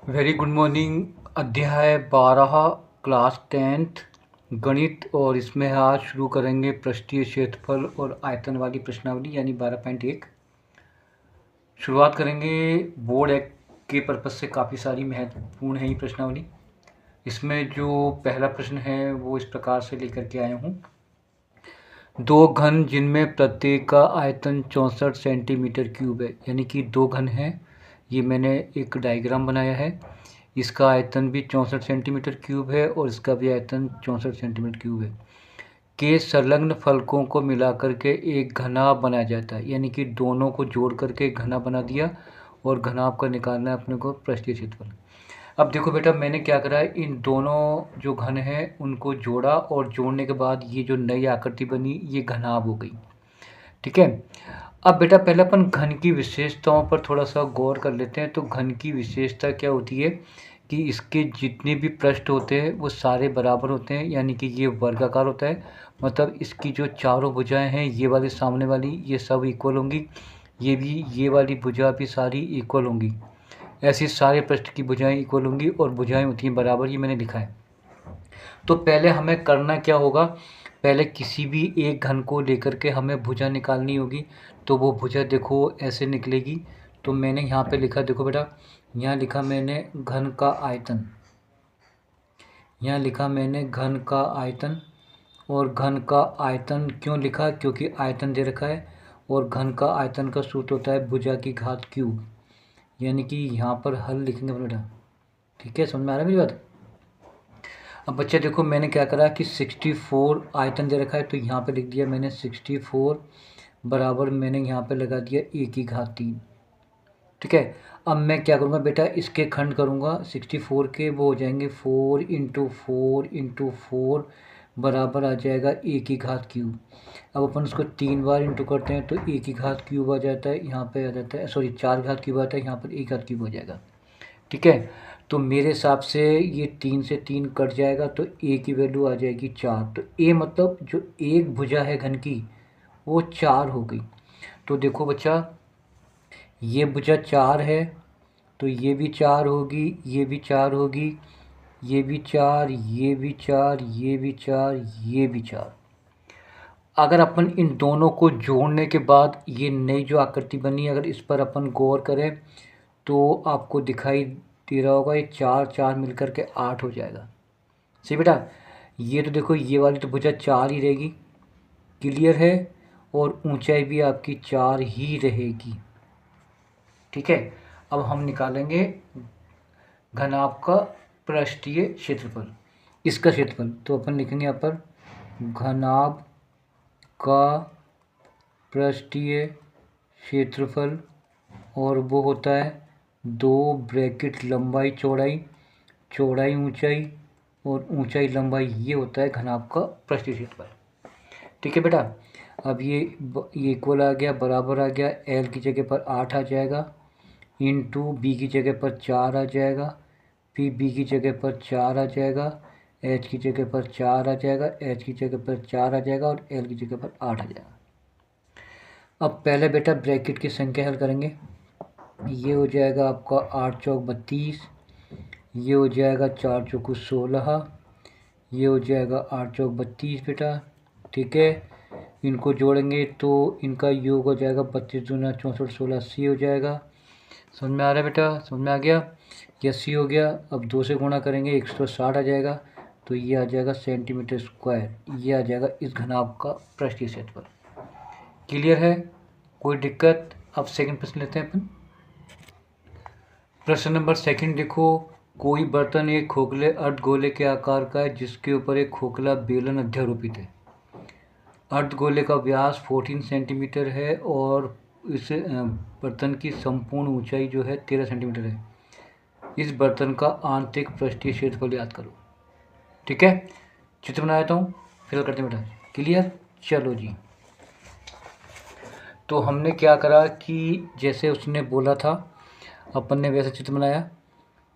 Very good morning. अध्याय 12 class 10th गणित। और इसमें आज शुरू करेंगे पृष्ठीय क्षेत्रफल और आयतन वाली प्रश्नावली यानी 12.1। शुरुआत करेंगे बोर्ड एक के पर्पज़ से काफ़ी सारी महत्वपूर्ण है ये प्रश्नावली। इसमें जो पहला प्रश्न है वो इस प्रकार से लेकर के आया हूँ। दो घन जिनमें प्रत्येक का आयतन 64 सेंटीमीटर क्यूब है, यानी कि दो घन हैं। ये मैंने एक डायग्राम बनाया है। इसका आयतन भी 64 सेंटीमीटर क्यूब है और इसका भी आयतन 64 सेंटीमीटर क्यूब है। के संलग्न फलकों को मिलाकर के एक घनाभ बनाया जाता है, यानी कि दोनों को जोड़ करके एक घनाभ बना दिया और घनाभ का निकालना है अपने को पृष्ठीय क्षेत्रफल। अब देखो बेटा, मैंने क्या करा है, इन दोनों जो घन हैं उनको जोड़ा और जोड़ने के बाद ये जो नई आकृति बनी ये घनाभ हो गई। ठीक है। अब बेटा पहले अपन घन की विशेषताओं पर थोड़ा सा गौर कर लेते हैं। तो घन की विशेषता क्या होती है कि इसके जितने भी पृष्ठ होते हैं वो सारे बराबर होते हैं, यानी कि ये वर्गाकार होता है। मतलब इसकी जो चारों भुजाएं हैं, ये वाली सामने वाली, ये सब इक्वल होंगी। ये वाली भुजा भी सारी इक्वल होंगी। ऐसी सारे पृष्ठ की भुजाएं इक्वल होंगी और भुजाएं होती हैं बराबर, ये मैंने लिखा है। तो पहले हमें करना क्या होगा, पहले किसी भी एक घन को लेकर के हमें भुजा निकालनी होगी। तो वो भुजा देखो ऐसे निकलेगी। तो मैंने यहाँ पे लिखा, देखो बेटा, यहाँ लिखा मैंने घन का आयतन। यहाँ लिखा मैंने घन का आयतन। और घन का आयतन क्यों लिखा, क्योंकि आयतन दे रखा है और घन का आयतन का सूत्र होता है भुजा की घात क्यूब। यानी कि यहाँ पर हल लिखेंगे बेटा। ठीक है, समझ में आ रहा है मेरी बात। अब बच्चे देखो, मैंने क्या करा कि 64 आयतन दे रखा है तो यहाँ पे लिख दिया मैंने 64 बराबर मैंने यहाँ पे लगा दिया ए की घात 3। ठीक है। अब मैं क्या करूँगा बेटा, इसके खंड करूँगा 64 के, वो हो जाएंगे 4 इंटू 4 इंटू 4 बराबर आ जाएगा ए की घात क्यूब। अब अपन उसको 3 बार इंटू करते हैं तो ए की घात क्यूब आ जाता है, यहाँ पे आ जाता है, सॉरी 4 घात क्यूब आता है, यहाँ पर ए घात क्यूब हो जाएगा। ठीक है। तो मेरे हिसाब से ये 3 से 3 कट जाएगा तो ए की वैल्यू आ जाएगी 4। तो ए मतलब जो एक भुजा है घन की वो 4 हो गई। तो देखो बच्चा, ये भुजा 4 है तो ये भी 4 होगी, ये भी 4 होगी, ये भी 4, ये भी 4, ये भी 4, ये भी 4। अगर अपन इन दोनों को जोड़ने के बाद ये नई जो आकृति बनी, अगर इस पर अपन गौर करें तो आपको दिखाई दे रहा होगा ये 4 4 मिलकर के 8 हो जाएगा। सही बेटा। ये तो देखो, ये वाली तो भुजा 4 ही रहेगी, क्लियर है। और ऊंचाई भी आपकी 4 ही रहेगी। ठीक है। अब हम निकालेंगे घनाभ का पृष्ठीय क्षेत्रफल, इसका क्षेत्रफल। तो अपन लिखेंगे यहाँ पर घनाभ का पृष्ठीय क्षेत्रफल, और वो होता है 2 ब्रैकेट लंबाई चौड़ाई, चौड़ाई ऊंचाई और ऊंचाई लंबाई, ये होता है घनाभ का पृष्ठीय क्षेत्रफल। ठीक है बेटा। अब ये इक्वल आ गया, बराबर आ गया, एल की जगह पर 8 आ जाएगा, इंटू बी की जगह पर 4 आ जाएगा, फिर बी की जगह पर 4 आ जाएगा, एच की जगह पर 4 आ जाएगा, एच की जगह पर 4 आ जाएगा और एल की जगह पर 8 आ जाएगा। अब पहले बेटा ब्रैकेट की संख्या हल करेंगे। ये हो जाएगा आपका 8 चौक 32, ये हो जाएगा 4 चौक 16, ये हो जाएगा 8 चौक 32 बेटा। ठीक है। इनको जोड़ेंगे तो इनका योग हो जाएगा 32 दूना 64 16 80 हो जाएगा। समझ में आ रहा है बेटा, समझ में आ गया। ये 80 हो गया। अब 2 से गुणा करेंगे 160 आ जाएगा। तो ये आ जाएगा सेंटीमीटर स्क्वायर, ये आ जाएगा इस घनाभ का पृष्ठीय क्षेत्रफल। क्लियर है, कोई दिक्कत। अब सेकंड प्रश्न लेते हैं अपन। प्रश्न नंबर सेकंड देखो, कोई बर्तन एक खोखले अर्धगोले के आकार का है जिसके ऊपर एक खोखला बेलन अध्यारोपित है। अर्धगोले का व्यास 14 सेंटीमीटर है और इस बर्तन की संपूर्ण ऊंचाई जो है 13 सेंटीमीटर है। इस बर्तन का आंतरिक पृष्ठीय क्षेत्रफल याद करो। ठीक है, चित्र बना देता हूँ, फिल करते हैं बेटा। क्लियर, चलो जी। तो हमने क्या करा कि जैसे उसने बोला था अपन ने वैसे चित्र बनाया।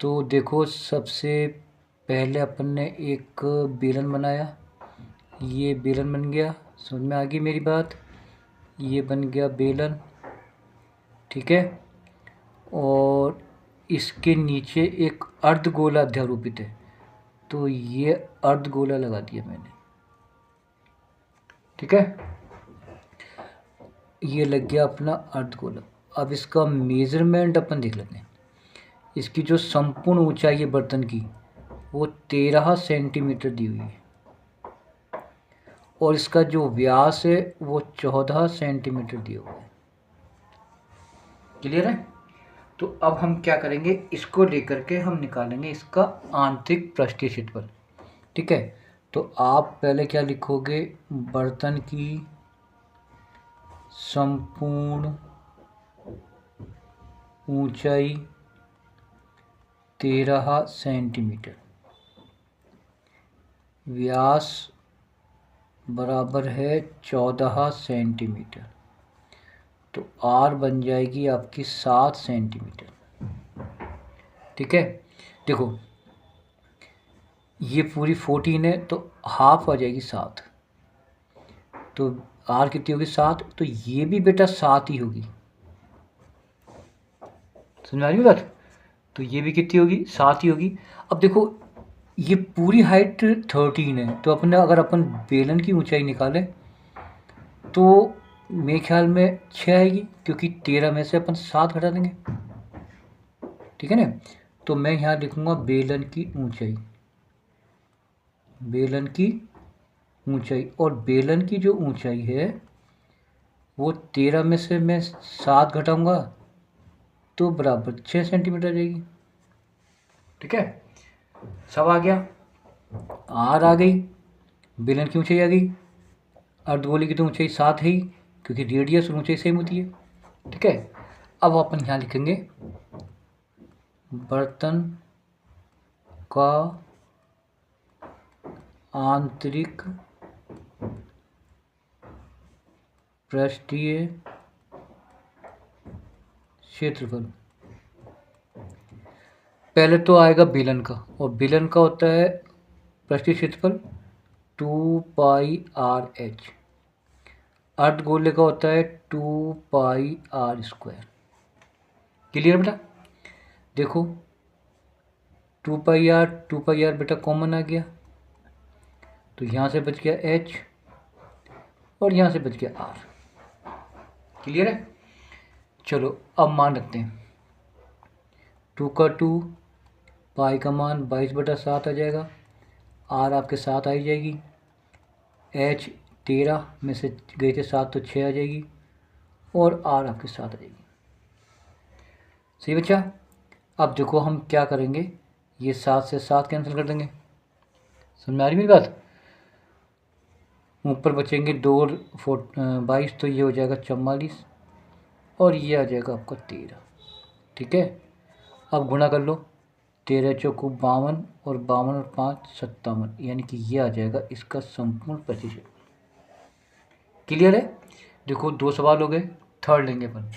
तो देखो, सबसे पहले अपन ने एक बेलन बनाया, ये बेलन बन गया। समझ में आ गई मेरी बात, ये बन गया बेलन। ठीक है। और इसके नीचे एक अर्धगोला अध्यारोपित है, तो ये अर्धगोला लगा दिया मैंने। ठीक है, ये लग गया अपना अर्धगोला। अब इसका मेज़रमेंट अपन देख लेते हैं। इसकी जो संपूर्ण ऊंचाई है बर्तन की वो 13 सेंटीमीटर दी हुई है और इसका जो व्यास है वो 14 सेंटीमीटर दिया हुआ है। क्लियर है? तो अब हम क्या करेंगे, इसको लेकर के हम निकालेंगे इसका आंतरिक पृष्ठीय क्षेत्रफल। ठीक है, तो आप पहले क्या लिखोगे, बर्तन की संपूर्ण ऊंचाई 13 सेंटीमीटर, व्यास बराबर है 14 सेंटीमीटर, तो आर बन जाएगी आपकी 7 सेंटीमीटर। ठीक है, देखो ये पूरी 14 है तो हाफ आ जाएगी 7, तो आर कितनी होगी 7, तो ये भी बेटा 7 ही होगी। समझ आ रही बात? तो ये भी कितनी होगी, 7 ही होगी। अब देखो ये पूरी हाइट 13 है, तो अपने अगर अपन बेलन की ऊंचाई निकालें तो मेरे ख्याल में 6 आएगी, क्योंकि 13 में से अपन 7 घटा देंगे। ठीक है ना, तो मैं यहाँ लिखूंगा बेलन की ऊंचाई, बेलन की ऊंचाई, और बेलन की जो ऊंचाई है वो 13 में से मैं 7 घटाऊंगा तो बराबर 6 सेंटीमीटर रहेगी। ठीक है, सब आ गया, आर आ गई, बेलन की ऊंचाई आ गई, अर्धगोले की तो ऊंचाई 7 है ही, क्योंकि रेडियस और ऊंचाई सेम होती है। ठीक है, अब अपन यहाँ लिखेंगे बर्तन का आंतरिक पृष्ठीय क्षेत्रफल। पहले तो आएगा बेलन का, और बेलन का होता है पृष्ठीय क्षेत्रफल 2πr/h, अर्धगोले का होता है 2πr²। क्लियर बेटा? देखो 2πr बेटा कॉमन आ गया, तो यहाँ से बच गया h और यहाँ से बच गया r। क्लियर है? चलो अब मान रखते हैं 2 का 2, पाई का मान 22/7 आ जाएगा, r आपके 7 आ ही जाएगी, h 13 में से गए थे 7 तो 6 आ जाएगी, और r आपके 7 आ जाएगी। सही बच्चा? अब देखो हम क्या करेंगे, ये 7 से 7 कैंसिल कर देंगे। समझ में आ रही मेरी बात? ऊपर बचेंगे 2 और 22, तो ये हो जाएगा 44, और ये आ जाएगा आपका 13। ठीक है, अब गुणा कर लो, 13 चौको 52, और 52 और 5 57, यानी कि ये आ जाएगा इसका संपूर्ण प्रतिशत। क्लियर है? देखो 2 सवाल हो गए, थर्ड लेंगे अपन।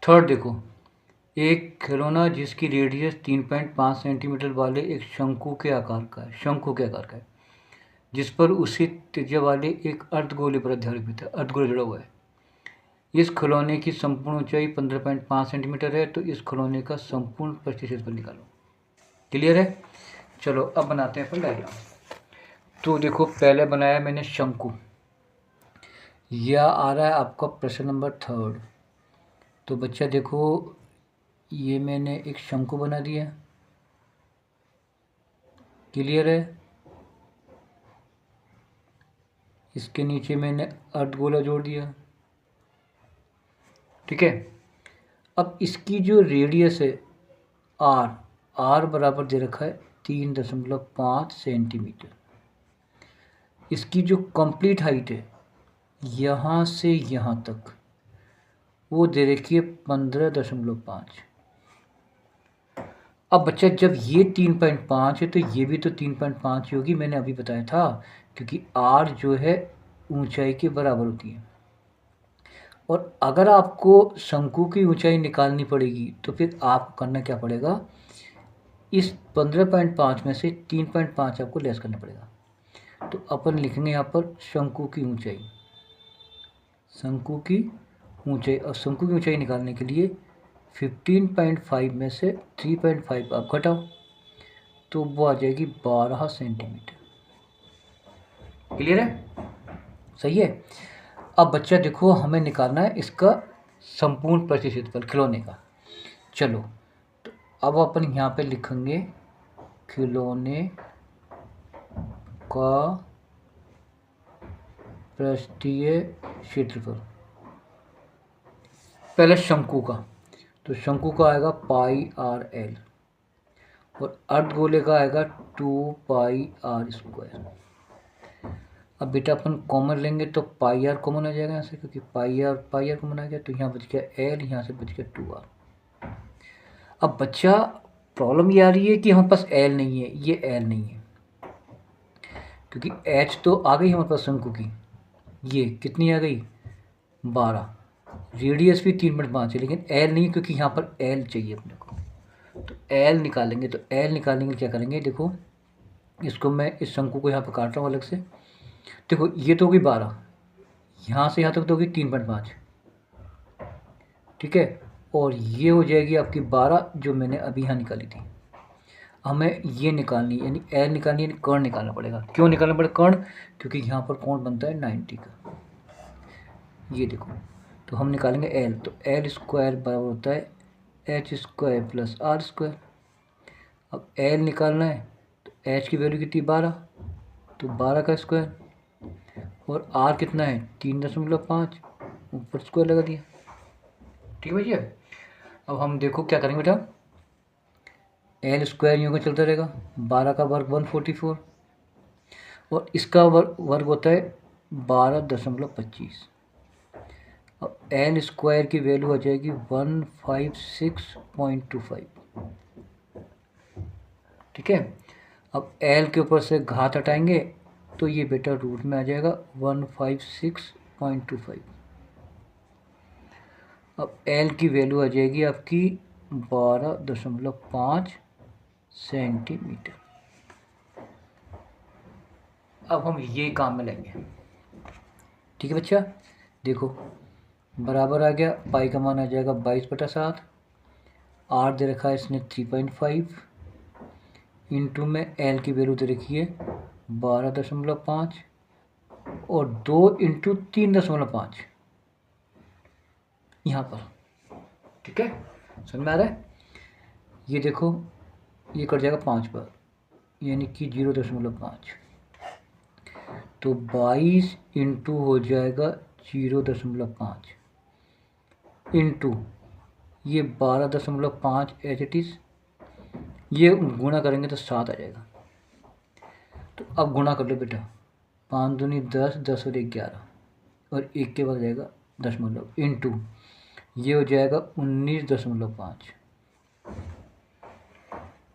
थर्ड देखो, एक खिलौना जिसकी रेडियस 3.5 सेंटीमीटर वाले एक शंकु के आकार का है, शंकु के आकार का है, जिस पर उसी त्रिज्या वाले एक अर्धगोले पर आधारित है, अर्धगोले जुड़ा हुआ है। इस खिलौने की संपूर्ण ऊंचाई 15.5 सेंटीमीटर है, तो इस खिलौने का संपूर्ण पृष्ठीय क्षेत्रफल निकालो। क्लियर है? चलो अब बनाते हैं अपन डायग्राम। तो देखो पहले बनाया मैंने शंकु, यह आ रहा है आपका प्रश्न नंबर 3। तो बच्चा देखो ये मैंने एक शंकु बना दिया। क्लियर है? इसके नीचे मैंने अर्धगोला जोड़ दिया। ठीक है, अब इसकी जो रेडियस है आर बराबर दे रखा है 3.5 सेंटीमीटर। इसकी जो कंप्लीट हाइट है यहाँ से यहाँ तक वो दे रखी है 15.5। अब बच्चा जब ये 3.5 है तो ये भी तो 3.5 ही होगी, मैंने अभी बताया था, क्योंकि आर जो है ऊंचाई के बराबर होती है। और अगर आपको शंकु की ऊंचाई निकालनी पड़ेगी तो फिर आपको करना क्या पड़ेगा, इस 15.5 में से 3.5 आपको लेस करना पड़ेगा। तो अपन लिखेंगे यहाँ पर शंकु की ऊंचाई, शंकु की ऊंचाई। और शंकु की ऊंचाई निकालने के लिए 15.5 में से 3.5 आप घटाओ तो वो आ जाएगी 12 सेंटीमीटर। क्लियर है? सही है। अब बच्चा देखो, हमें निकालना है इसका संपूर्ण पृष्ठीय क्षेत्रफल खिलौने का। चलो, तो अब अपन यहाँ पे लिखेंगे खिलौने का पृष्ठीय क्षेत्रफल। पहले शंकु का, तो शंकु का आएगा πr_l और अर्धगोले का आएगा 2πr²। अब बेटा अपन कॉमन लेंगे तो πr कॉमन आ जाएगा यहाँ से, क्योंकि πr कॉमन आ गया, तो यहाँ बच गया l, यहाँ से बच गया 2r। अब बच्चा प्रॉब्लम ये आ रही है कि हमारे पास l नहीं है, ये l नहीं है, क्योंकि h तो आ गई हमारे पास शंकु की, ये कितनी आ गई 12, रेडियस भी 3.5 है, लेकिन l नहीं है, क्योंकि यहाँ पर l चाहिए अपने को। तो l निकालेंगे, तो l निकालने के लिए क्या करेंगे, देखो इसको मैं इस शंकु को यहाँ पर काट रहा हूँ अलग से। देखो ये तो होगी 12, यहाँ से यहाँ तक तो होगी 3.5, ठीक है, और ये हो जाएगी आपकी 12 जो मैंने अभी यहाँ निकाली थी। हमें ये निकालनी, यानी l निकालनी, यानी कर्ण निकालना पड़ेगा। क्यों निकालना पड़ेगा कर्ण? क्योंकि यहाँ पर कोण बनता है 90 का। ये देखो, तो हम निकालेंगे l, तो l² बराबर होता है h² + r²। अब l निकालना है, तो h की वैल्यू कितनी 12, तो 12 का स्क्वायर, और r कितना है 3.5, ऊपर स्क्वायर लगा दिया। ठीक है भैया। अब हम देखो क्या करेंगे बेटा, l² यूँ का चलता रहेगा, 12 का वर्ग 144, और इसका वर्ग होता है 12.25। अब l² की वैल्यू आ जाएगी 156.25। ठीक है। अब l के ऊपर से घात हटाएंगे तो ये बेटा रूट में आ जाएगा 156.25। अब l की वैल्यू आ जाएगी आपकी 12.5 सेंटीमीटर। अब हम ये काम में लेंगे। ठीक है बच्चा, देखो बराबर आ गया, पाई का मान आ जाएगा 22/7, r दे रखा है इसने 3.5, इंटू में l की वैल्यू दे रखी है 12.5, और 2 × 3.5 यहाँ पर। ठीक है, समझ में आ रहा है? ये देखो ये कट जाएगा 5 पर, यानी कि 0.5, तो 22 इंटू हो जाएगा 0.5 इंटू ये 12.5 एज इट इज़, ये गुणा करेंगे तो 7 आ जाएगा। तो अब गुणा कर लो बेटा, 5 दूनी 10, 10 और 1 11, और 1 के बाद जाएगा दशमलव, इंटू ये हो जाएगा 19.5।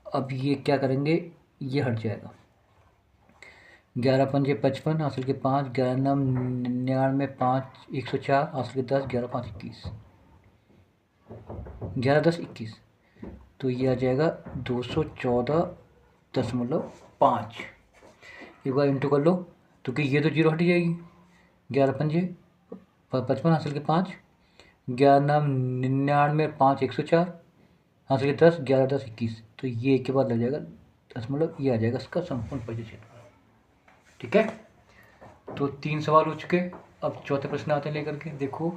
अब ये क्या करेंगे, ये हट जाएगा, 11 पंजे 55, हासिल के 5, 11 9 99, 5 104, हासिल के 10, 11 5 21, 11 10 21, तो ये आ जाएगा 214.5। एक बार इंटू कर लो तो कि ये तो 0 हट जाएगी, 11 पंजे 55, हासिल के 5, 11 9 99, 5 104, हासिल के 10, 11 10 21, तो ये एक के बाद लग जाएगा दशमलव, ये आ जाएगा इसका संपूर्ण पृष्ठीय क्षेत्रफल। ठीक है, तो 3 सवाल हो चुके। अब चौथे प्रश्न आते हैं लेकर के, देखो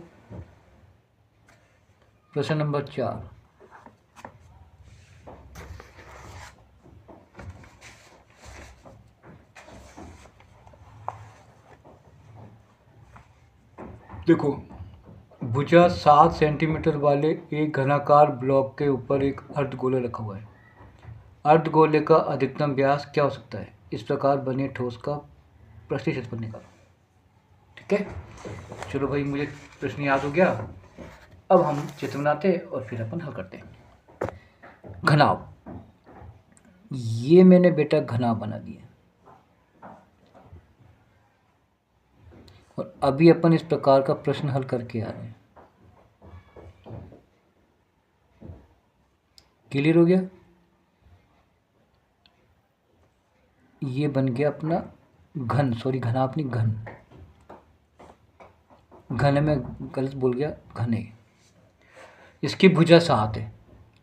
प्रश्न नंबर 4। देखो, भुजा 7 सेंटीमीटर वाले एक घनाकार ब्लॉक के ऊपर एक अर्धगोला रखा हुआ है। अर्धगोले का अधिकतम व्यास क्या हो सकता है? इस प्रकार बने ठोस का पृष्ठीय क्षेत्रफल निकालो। ठीक है, चलो भाई, मुझे प्रश्न याद हो गया। अब हम चित्र बनाते हैं और फिर अपन हल करते हैं। घनाव, ये मैंने बेटा घनाव बना दिया, और अभी अपन इस प्रकार का प्रश्न हल करके आ रहे हैं। क्लियर हो गया? ये बन गया अपना घन, सॉरी घनाव नहीं, घन में गलत बोल गया, घने। इसकी भुजा 7 है,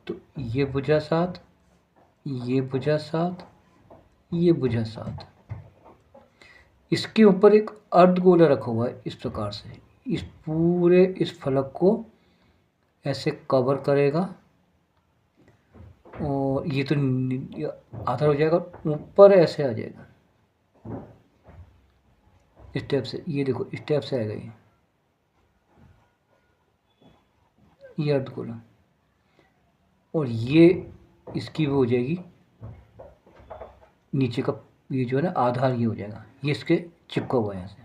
तो ये भुजा 7, ये भुजा 7, ये भुजा 7। इसके ऊपर एक अर्धगोला रखा हुआ है इस प्रकार से, इस पूरे इस फलक को ऐसे कवर करेगा और ये तो आधार हो जाएगा, ऊपर ऐसे आ जाएगा इस टाइप से। ये देखो इस टाइप से आएगा ये अर्धगोला, और ये इसकी वो हो जाएगी नीचे का, ये जो है ना आधार ये हो जाएगा, ये इसके चिपका हुआ है यहाँ से।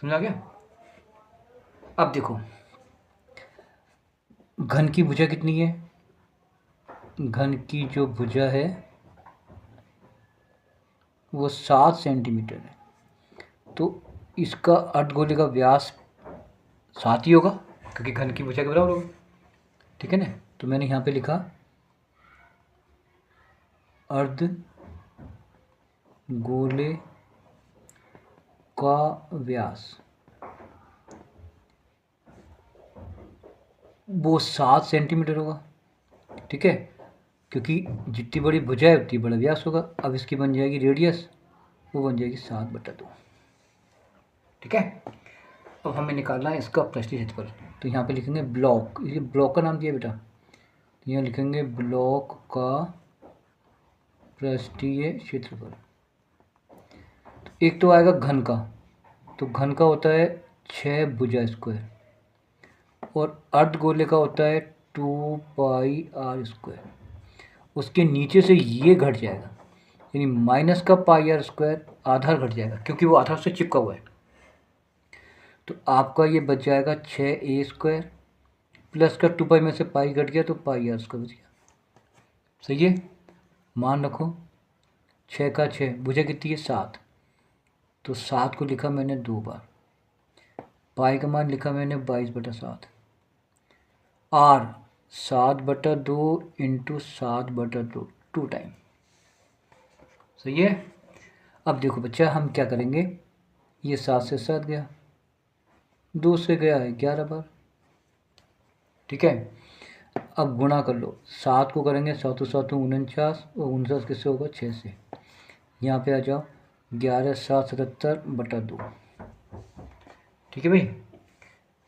समझ आ गया? अब देखो घन की भुजा कितनी है? घन की जो भुजा है वो 7 सेंटीमीटर है, तो इसका अर्धगोले का व्यास 7 ही होगा क्योंकि घन की भुजा के बराबर होगा। ठीक है ना? तो मैंने यहाँ पे लिखा अर्धगोले का व्यास वो 7 सेंटीमीटर होगा। ठीक है, क्योंकि जितनी बड़ी भुजा है उतनी बड़ा व्यास होगा। अब इसकी बन जाएगी रेडियस, वो बन जाएगी 7/2। ठीक है, अब हमें निकालना है इसका पृष्ठीय क्षेत्रफल। तो यहाँ पे लिखेंगे ब्लॉक, ये ब्लॉक का नाम दिया बेटा, तो यहाँ लिखेंगे ब्लॉक का पृष्ठीय क्षेत्रफल। तो एक तो आएगा घन का, तो घन का होता है 6 भुजा स्क्वायर, और अर्धगोले का होता है 2πr²। उसके नीचे से ये घट जाएगा, यानी माइनस का πr², आधार घट जाएगा क्योंकि वो आधार से चिपका हुआ है। तो आपका ये बच जाएगा 6a² प्लस का 2π में से पाई घट गया तो πr² बच गया। सही है? मान रखो 6 का 6, भुजा कितनी है 7, तो 7 को लिखा मैंने 2 बार, पाई का मान लिखा मैंने 22/7, r 7/2 इंटू 7/2, 2 टाइम। सही है? अब देखो बच्चा हम क्या करेंगे, ये 7 से 7 गया, 2 से गया है 11 बार। ठीक है, अब गुणा कर लो, 7 को करेंगे 7 7 49, और 49 किससे होगा 6 से। यहाँ पे आ जाओ 11 7 77/2। ठीक है भाई,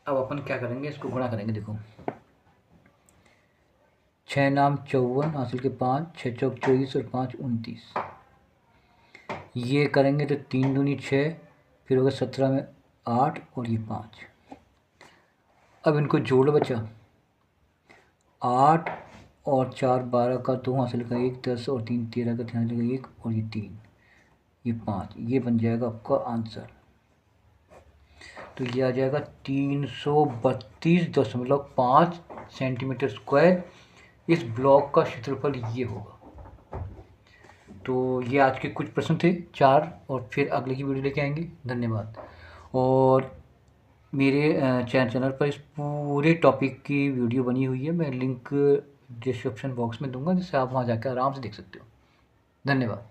अब अपन क्या करेंगे, इसको गुणा करेंगे। देखो 6 नाम 54, हासिल के 5, 6 चौक 24 और 5 29। ये करेंगे तो 3 दूनी 6, फिर होगा 17 में 8 और ये 5। अब इनको जोड़ बचा, 8 और 4 12 का 2 हासिल का 1, 10 और 3 13 का 3 हासिल का 1 और ये 3, ये 5, ये बन जाएगा आपका आंसर। तो ये आ जाएगा 332.5 सेंटीमीटर स्क्वायर। इस ब्लॉक का क्षेत्रफल ये होगा। तो ये आज के कुछ प्रश्न थे 4, और फिर अगले की वीडियो लेके आएंगे। धन्यवाद। और मेरे चैनल पर इस पूरे टॉपिक की वीडियो बनी हुई है, मैं लिंक डिस्क्रिप्शन बॉक्स में दूंगा, जिससे आप वहाँ जाकर आराम से देख सकते हो। धन्यवाद।